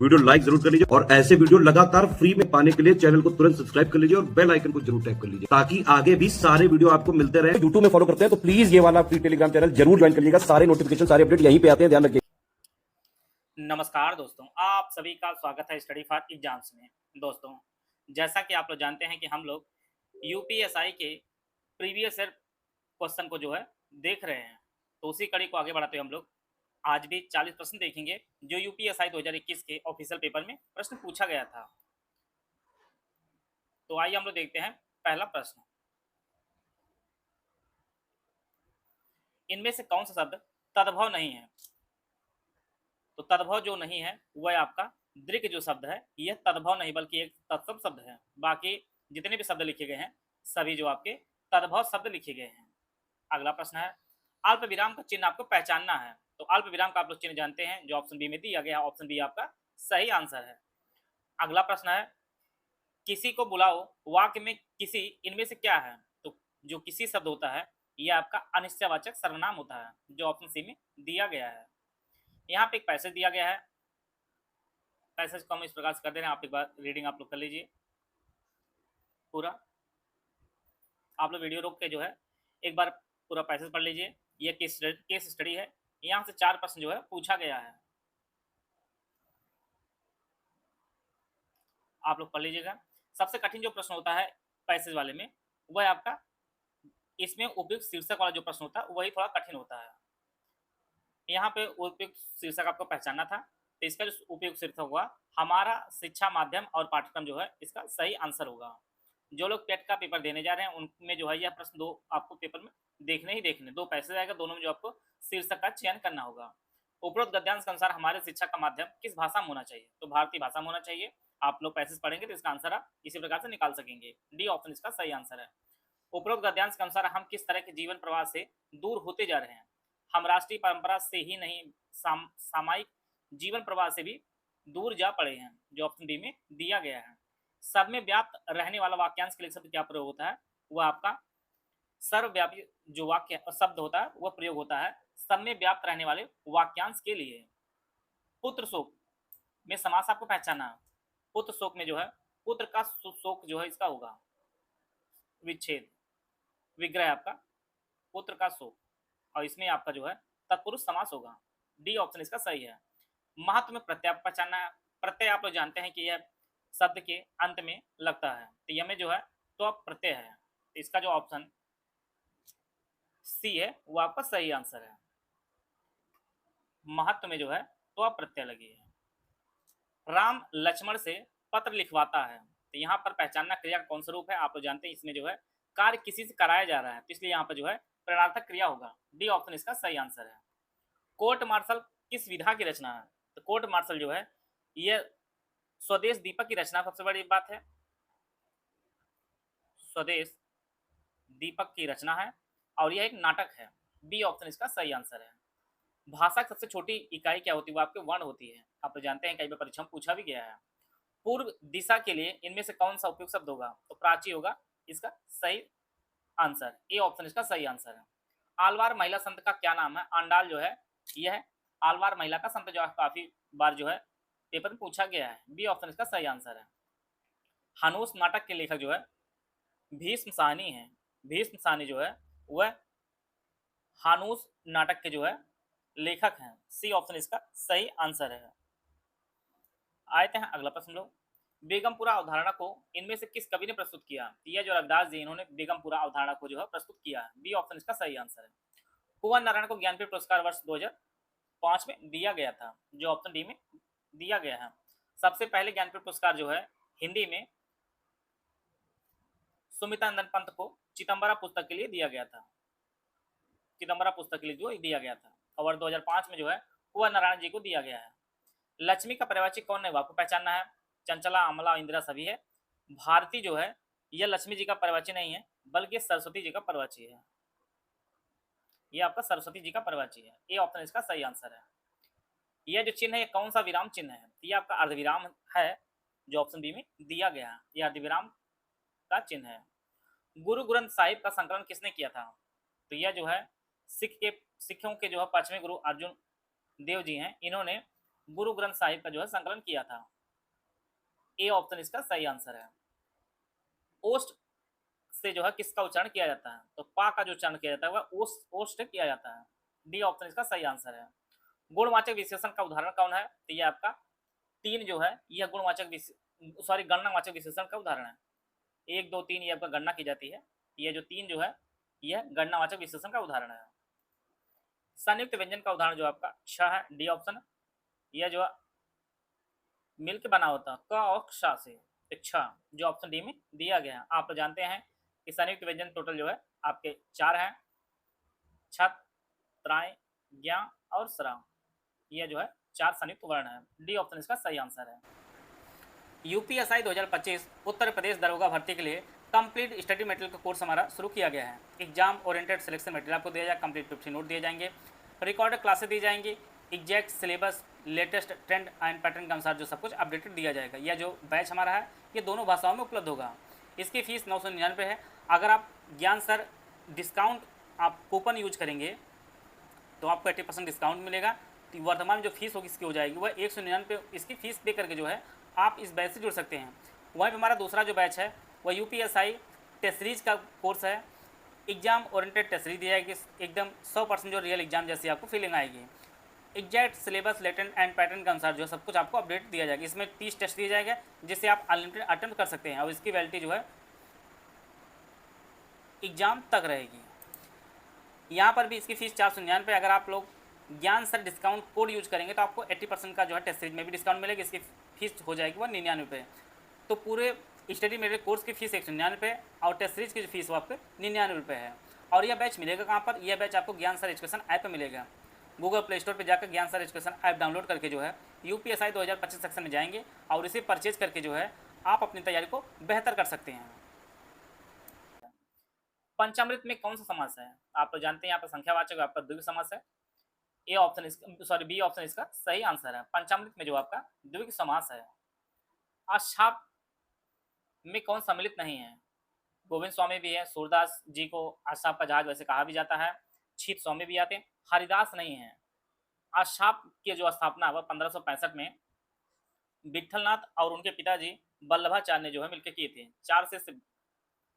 Video like जरूर कर लीजिए और ऐसे वीडियो लगातार फ्री में पाने के लिए चैनल को तुरंत सब्सक्राइब कर लीजिए और बेल आइकन को जरूर टैप कर लीजिए ताकि आगे भी सारे वीडियो आपको मिलते रहे। यूट्यूब में फॉलो करते हैं तो प्लीज ये वाला फ्री टेलीग्राम चैनल जरूर ज्वाइन कर लीजिएगा। सारे नोटिफिकेशन सारे अपडेट यहीं पे आते हैं, ध्यान रखिए। नमस्कार दोस्तों, आप सभी का स्वागत है स्टडी फॉर एग्जाम्स में। दोस्तों, जैसा कि आप लोग जानते हैं कि हम लोग यूपीएसआई के प्रीवियस ईयर क्वेश्चन को जो है देख रहे हैं, तो उसी कड़ी को आगे बढ़ाते हुए हम लोग आज भी 40 प्रश्न देखेंगे जो यूपीएसआई 2021 के ऑफिशियल पेपर में प्रश्न पूछा गया था। तो आइए हम लोग देखते हैं पहला प्रश्न। इनमें से कौन सा शब्द तद्भव नहीं है? तो तद्भव जो नहीं है वह आपका दृक जो शब्द है यह तद्भव नहीं बल्कि एक तत्सम शब्द है। बाकी जितने भी शब्द लिखे गए हैं सभी जो आपके तद्भव शब्द लिखे गए हैं। अगला प्रश्न है, अल्प विराम का चिन्ह आपको पहचानना है। तो अल्प विराम का आप लोग चिन्ह जानते हैं जो ऑप्शन बी में दिया गया है, ऑप्शन बी आपका सही आंसर है। अगला प्रश्न है, किसी को बुलाओ वाक्य में किसी इनमें से क्या है? तो जो किसी शब्द होता है यह आपका अनिश्चयवाचक सर्वनाम होता है जो ऑप्शन सी में दिया गया है। यहाँ पे एक पैसेज दिया गया है, पैसेज को हम इस प्रकार से कर दे रहे हैं, आप एक बार रीडिंग आप लोग कर लीजिए पूरा। आप लोग वीडियो रोक के जो है एक बार पूरा पैसेज पढ़ लीजिए। यह केस स्टडी है, यहाँ से 4 प्रश्न जो है पूछा गया है, आप लोग पढ़ लीजिएगा। सबसे कठिन जो प्रश्न होता है पैसेज वाले में वह आपका इसमें उपयुक्त शीर्षक वाला जो प्रश्न होता है वही थोड़ा कठिन होता है। यहाँ पे उपयुक्त शीर्षक आपको पहचानना था, तो इसका जो उपयुक्त शीर्षक होगा हमारा शिक्षा माध्यम और पाठ्यक्रम जो है इसका सही आंसर होगा। जो लोग टेट का पेपर देने जा रहे हैं उनमें जो है यह प्रश्न 2 आपको पेपर में देखने ही देखने, 2 पैसेज आएगा, दोनों में जो आपको शीर्षक का चयन करना होगा। उपरोक्त गद्यांश के अनुसार हमारे शिक्षा का माध्यम किस भाषा में होना चाहिए? तो भारतीय भाषा में होना चाहिए। आप लोग पैसेज पढ़ेंगे तो इसका आंसर आप इसी प्रकार से निकाल सकेंगे। डी ऑप्शन इसका सही आंसर है। उपरोक्त गद्यांश के अनुसार हम किस तरह के जीवन प्रवाह से दूर होते जा रहे हैं? हम राष्ट्रीय परंपरा से ही नहीं सामायिक जीवन प्रवाह से भी दूर जा पड़े हैं, जो ऑप्शन डी में दिया गया है। सब में व्याप्त रहने वाला वाक्यांश के लिए शब्द क्या प्रयोग होता है? वह आपका सर्वव्यापी जो वाक्य शब्द होता है वह प्रयोग होता है सब में व्याप्त रहने वाले वाक्यांश के लिए। पुत्र शोक में समास आपको पहचाना है। पुत्र शोक में जो है पुत्र का शोक जो है इसका होगा विच्छेद, विग्रह आपका पुत्र का शोक, और इसमें आपका जो है तत्पुरुष समास होगा। डी ऑप्शन इसका सही है। महत्व में प्रत्यय पहचानना है। प्रत्यय आप लोग जानते हैं कि यह शब्द के अंत में लगता है, तो यह में जो है तो प्रत्यय है, तो इसका जो ऑप्शन सी है वो आपका सही आंसर है। महत्व में जो है तो प्रत्यय लगी है। राम लक्ष्मण से पत्र लिखवाता है, तो यहाँ पर पहचानना क्रिया का कौन सा रूप है? आप लोग जानते हैं इसमें जो है कार्य किसी से कराया जा रहा है, तो इसलिए यहाँ पर जो है प्रेरणार्थक क्रिया होगा। डी ऑप्शन इसका सही आंसर है। कोर्ट मार्शल किस विधा की रचना है? तो कोर्ट मार्शल जो है यह स्वदेश दीपक की रचना सबसे बड़ी बात है। स्वदेश दीपक की रचना है और यह एक नाटक है। बी ऑप्शन इसका सही आंसर है। भाषा की सबसे छोटी इकाई क्या होती है? वो आपके वर्ण होती है। आप तो जानते हैं कई बार परीक्षा में पूछा भी गया है। पूर्व दिशा के लिए इनमें से कौन सा उपयुक्त शब्द होगा? तो प्राची होगा इसका सही आंसर। ए ऑप्शन इसका सही आंसर है। आलवार महिला संत का क्या नाम है? आंडाल जो है यह आलवार महिला का संत जो है काफी बार जो है पेपर में पूछा गया है। बी ऑप्शन इसका सही आंसर है। हनुस नाटक के लेखक जो है भीष्म साहनी है। भीष्म साहनी जो है वह हानूस नाटक के जो है लेखक हैं। सी ऑप्शन इसका सही आंसर है। आते हैं अगला प्रश्न लोग। बेगमपुरा अवधारणा को इनमें से किस कवि ने प्रस्तुत किया? यह जो रविदास जी इन्होंने बेगमपुरा अवधारणा को जो है प्रस्तुत किया है। बी ऑप्शन इसका सही आंसर है। कुंवर नारायण को ज्ञानपीठ पुरस्कार वर्ष 2005 में दिया गया था, जो ऑप्शन डी में दिया गया है। सबसे पहले ज्ञानपीठ पुरस्कार जो है हिंदी में सुमिता नंदन पंत को चिदम्बरा पुस्तक के लिए दिया गया था। चिदम्बरा पुस्तक के लिए जो दिया गया था, और 2005 में जो है कुंवर नारायण जी को दिया गया है। लक्ष्मी का पर्यायवाची कौन है? आपको पहचानना है। चंचला, अमला, इंदिरा सभी है। भारती जो है यह लक्ष्मी जी का पर्यायवाची नहीं है बल्कि सरस्वती जी का पर्यायवाची है। यह आपका सरस्वती जी का पर्यायवाची है। ए ऑप्शन इसका सही आंसर है। यह जो चिन्ह है कौन सा विराम चिन्ह है? यह आपका अर्धविराम है, जो ऑप्शन बी में दिया गया है। यह अर्धविराम का चिन्ह है। गुरु ग्रंथ साहिब का संकलन किसने किया था? तो यह जो है सिखों के जो है 5वें गुरु अर्जुन देव जी हैं, इन्होंने गुरु ग्रंथ साहिब का जो है संकलन किया था। ए ऑप्शन इसका सही आंसर है। ओस्ट से जो है किसका उच्चारण किया जाता है, तो पा का जो उच्चारण किया जाता है वह ओस्ट किया जाता है। डी ऑप्शन इसका सही आंसर है। गुणवाचक विशेषण का उदाहरण कौन है, तो ये आपका तीन जो है यह गणनावाचक विशेषण का उदाहरण है। 1 2 3 ये आपका गणना की जाती है, ये जो तीन जो है यह गणनावाचक विशेषण का उदाहरण है। संयुक्त व्यंजन का उदाहरण जो आपका छ है, डी ऑप्शन। यह जो मिलके बना होता है क और क्ष से, तो छ जो ऑप्शन डी में दिया गया है। आप तो जानते हैं कि संयुक्त व्यंजन टोटल जो है आपके 4 हैं, छत, त्राय, ज्ञा और स्रा। यह जो है 4 संयुक्त वर्ण है। डी ऑप्शन इसका सही आंसर है। यूपीएसआई 2025 उत्तर प्रदेश दरोगा भर्ती के लिए कंप्लीट स्टडी मटेरियल का कोर्स हमारा शुरू किया गया है। एग्जाम ओरिएंटेड सिलेक्शन मटेरियल आपको दिया जाएगा, कंप्लीट 50 नोट दिए जाएंगे, रिकॉर्डेड क्लासेस दी जाएंगी, exact syllabus latest trend and pattern के अनुसार जो सब कुछ अपडेटेड दिया जाएगा। यह जो बैच हमारा है ये दोनों भाषाओं में उपलब्ध होगा। इसकी फीस 999 है। अगर आप ज्ञान सर डिस्काउंट आप कूपन यूज करेंगे तो आपको 80% डिस्काउंट मिलेगा। तो वर्तमान में जो फीस होगी इसकी हो जाएगी वह 199 इसकी फीस पे करके जो है आप इस बैच से जुड़ सकते हैं। वहीं पर हमारा दूसरा जो बैच है वह यूपीएसआई टेस्ट सीरीज का कोर्स है। एग्जाम ओरिएंटेड टेस्ट सीरीज दिया जाएगी, एकदम 100% जो रियल एग्जाम जैसी आपको फीलिंग आएगी। Exact syllabus latent and pattern के अनुसार जो सब कुछ आपको अपडेट दिया जाएगा। इसमें 30 टेस्ट दिया जाएगा जिससे आप अनलिमिटेड अटेम्प्ट कर सकते हैं और इसकी वैलिडिटी जो है एग्जाम तक रहेगी। यहाँ पर भी इसकी फीस 499। अगर आप लोग ज्ञान सर डिस्काउंट कोड यूज करेंगे तो आपको 80% का जो है टेस्ट सीरीज में भी डिस्काउंट मिलेगा। इसकी फीस हो जाएगी वह 99 रुपये। तो पूरे स्टडी मटेरियल कोर्स की फीस 199 रुपये और टेस्ट सीरीज की जो फीस वो आपको 99 रुपये है। और यह बैच मिलेगा कहाँ पर, यह बैच आपको ज्ञान सर एजुकेशन ऐप पर मिलेगा। गूगल प्ले स्टोर पर जाकर ज्ञान सर एजुकेशन ऐप डाउनलोड करके जो है यूपीएसआई 2025 सेक्शन में जाएंगे और इसे परचेज करके जो है आप अपनी तैयारी को बेहतर कर सकते हैं। पंचामृत में कौन सा समास है, आप तो जानते हैं यहाँ पर संख्यावाचक आपका द्विगु समास है। ए ऑप्शन इसका बी ऑप्शन इसका सही आंसर है। पंचामृत में जो आपका द्विगु समास है। अशाप में कौन सम्मिलित नहीं है, गोविंद स्वामी भी है, सूरदास जी को अशाप का जहाज वैसे कहा भी जाता है, छीत स्वामी भी आते हैं, हरिदास नहीं है। अशाप की जो स्थापना वह 1565 में विठलनाथ और उनके पिताजी वल्लभाचार्य ने जो है मिलकर किए थे। 4 शिष्य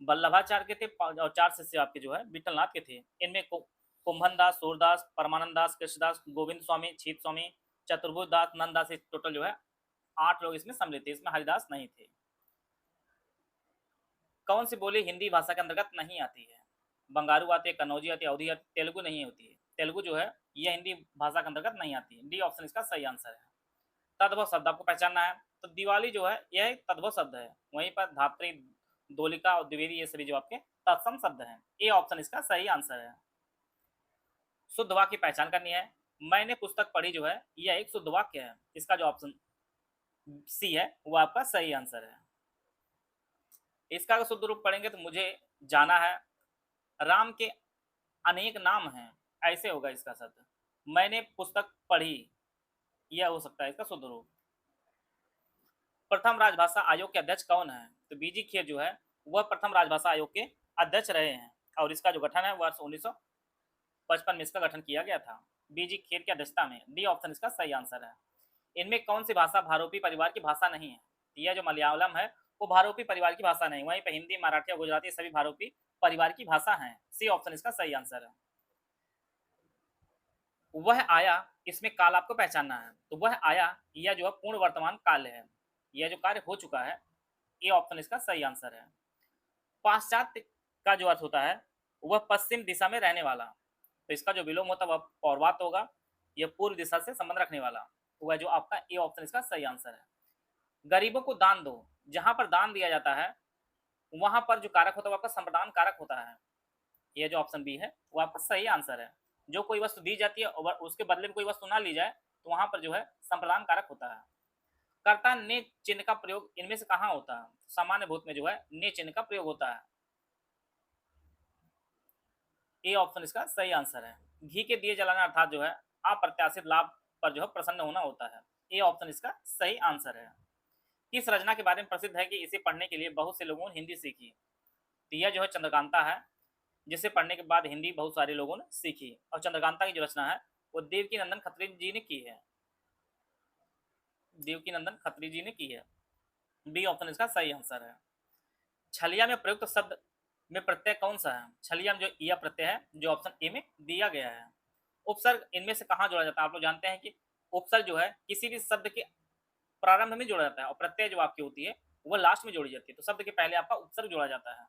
वल्लभाचार्य के थे और 4 शिष्य आपके जो है विठलनाथ के थे। इनमें कुंभन दास, सूरदास, परमानंद दास, कृष्णदास, गोविंद स्वामी, छीत स्वामी, चतुर्भुज दास, नंद दास, टोटल जो है 8 लोग इसमें सम्मिलित थे। इसमें हरिदास नहीं थे। कौन सी बोली हिंदी भाषा के अंतर्गत नहीं आती है, बंगारू आती है, कन्नौजी आती है, अवधी आती है, तेलुगु नहीं होती है। तेलुगु जो है यह हिंदी भाषा के अंतर्गत नहीं आती है। डी ऑप्शन इसका सही आंसर है। तद्भव शब्द आपको पहचानना है, तो दिवाली जो है यह एक तद्भव शब्द है। वहीं पर धात्री, दोलिका और द्विवेदी ये सभी जो आपके तत्सम शब्द हैं। ए ऑप्शन इसका सही आंसर है। शुद्ध वाक्य की पहचान करनी है। मैंने पुस्तक पढ़ी जो है यह एक शुद्ध वाक्य है। इसका जो ऑप्शन सी है वो आपका सही आंसर है। इसका अगर शुद्ध रूप पढ़ेंगे तो मुझे जाना है, राम के अनेक नाम हैं, ऐसे होगा इसका शब्द। मैंने पुस्तक पढ़ी यह हो सकता है इसका शुद्ध रूप। प्रथम राजभाषा आयोग के अध्यक्ष कौन है, तो बीजी खेर जो है वह प्रथम राजभाषा आयोग के अध्यक्ष रहे हैं और इसका जो गठन है वर्ष 1955 में इसका गठन किया गया था, बीजी खेर की अध्यक्षता में। डी ऑप्शन इसका सही आंसर है। इनमें कौन सी भाषा भारोपी परिवार की भाषा नहीं है, यह जो मलयालम है वो भारोपी परिवार की भाषा नहीं, वहीं पर हिंदी, मराठी और गुजराती सभी भारोपी परिवार की भाषा हैं। सी ऑप्शन इसका सही आंसर है। वह आया, इसमें काल आपको पहचानना है, तो वह आया यह जो है पूर्ण वर्तमान काल है, यह जो कार्य हो चुका है। ए ऑप्शन इसका सही आंसर है। पाश्चात्य का जो अर्थ होता है वह पश्चिम दिशा में रहने वाला, तो इसका जो विलोम होता है वह पौर्वात होगा, यह पूर्व दिशा से संबंध रखने वाला, वह जो आपका ए ऑप्शन इसका सही आंसर है। गरीबों को दान दो, जहां पर दान दिया जाता है वहां पर जो कारक होता है वो आपका संप्रदान कारक होता है, यह जो ऑप्शन बी है वो आपका सही आंसर है। जो कोई वस्तु दी जाती है और उसके बदले में कोई वस्तु ना ली जाए तो वहां पर जो है संप्रदान कारक होता है। कर्ता ने चिन्ह का प्रयोग इनमें से कहाँ होता है, सामान्य भूत में जो है ने चिन्ह का प्रयोग होता है। ए ऑप्शन इसका सही आंसर है। घी के दिए जलाना अर्थात जो है अप्रत्याशित लाभ पर जो है प्रसन्न होना होता है। ए ऑप्शन इसका सही आंसर है। किस रचना के बारे में प्रसिद्ध है कि इसे पढ़ने के लिए बहुत से लोगों ने हिंदी सीखी, तो यह जो है चंद्रकांता है, जिसे पढ़ने के बाद हिंदी बहुत सारे लोगों ने सीखी। और चंद्रकांता की जो रचना है वो देवकी नंदन खत्री जी ने की है। देवकी नंदन खत्री जी ने की है। बी ऑप्शन इसका सही आंसर है। छलिया में प्रयुक्त शब्द में प्रत्यय कौन सा है? छलिया में जो या प्रत्यय है जो ऑप्शन ए में दिया गया है। उपसर्ग इनमें से कहाँ जोड़ा जाता है? आप लोग जानते हैं कि उपसर्ग जो है किसी भी शब्द के प्रारंभ में जोड़ा जाता है और प्रत्यय जो आपकी होती है वो लास्ट में जोड़ी जाती है। तो शब्द के पहले आपका उपसर्ग जोड़ा जाता है।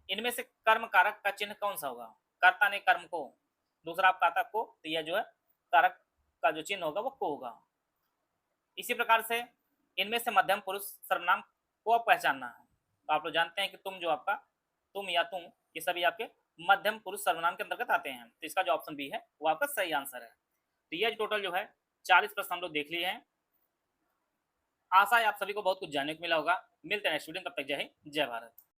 इनमें से कर्म कारक का चिन्ह कौन सा होगा? कर्ता ने कर्म को, दूसरा आप कर्ता को, तो यह जो है कारक का जो चिन्ह होगा वो को होगा। इसी प्रकार से इनमें से मध्यम पुरुष सर्वनाम को आप पहचानना है। तो आप लोग जानते हैं कि तुम जो आपका तुम या तुम ये सभी आपके मध्यम पुरुष सर्वनाम के अंतर्गत आते हैं। तो इसका जो ऑप्शन बी है वो आपका सही आंसर है। तो ये टोटल जो है 40 प्रश्न हम लोग देख लिए हैं। आशा है आप सभी को बहुत कुछ जानने को मिला होगा। मिलते हैं नेक्स्ट वीडियो, तब तक जय हिंद जय भारत।